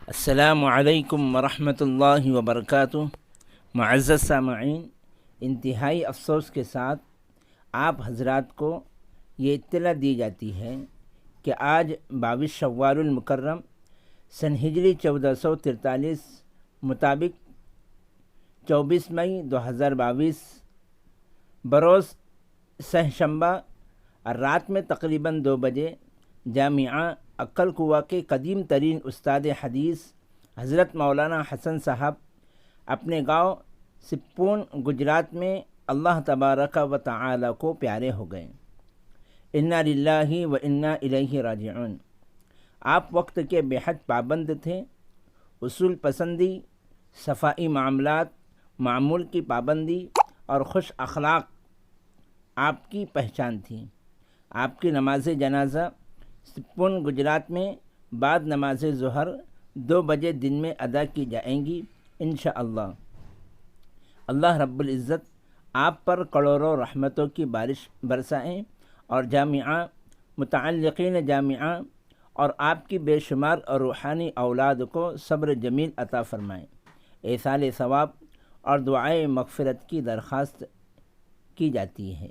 السلام علیکم ورحمۃ اللہ وبرکاتہ۔ معزز سامعین، انتہائی افسوس کے ساتھ آپ حضرات کو یہ اطلاع دی جاتی ہے کہ آج 22 شوال المکرم سن ہجری 1443 مطابق 24 مئی 2022 بروز سہ شنبہ رات میں تقریباً 2 بجے جامعہ عقل قوا کے قدیم ترین استاد حدیث حضرت مولانا حسن صاحب اپنے گاؤں سپون گجرات میں اللہ تبارک و تعالی کو پیارے ہو گئے۔ انا للہ و انا الیہ راجعون۔ آپ وقت کے بے حد پابند تھے، اصول پسندی، صفائی معاملات، معمول کی پابندی اور خوش اخلاق آپ کی پہچان تھی۔ آپ کی نماز جنازہ سپون گجرات میں بعد نماز ظہر 2 بجے دن میں ادا کی جائیں گی انشاءاللہ۔ اللہ رب العزت آپ پر کروڑوں رحمتوں کی بارش برسائیں اور جامعہ، متعلقین جامعہ اور آپ کی بے شمار اور روحانی اولاد کو صبر جمیل عطا فرمائیں۔ ایصال ثواب اور دعائے مغفرت کی درخواست کی جاتی ہے۔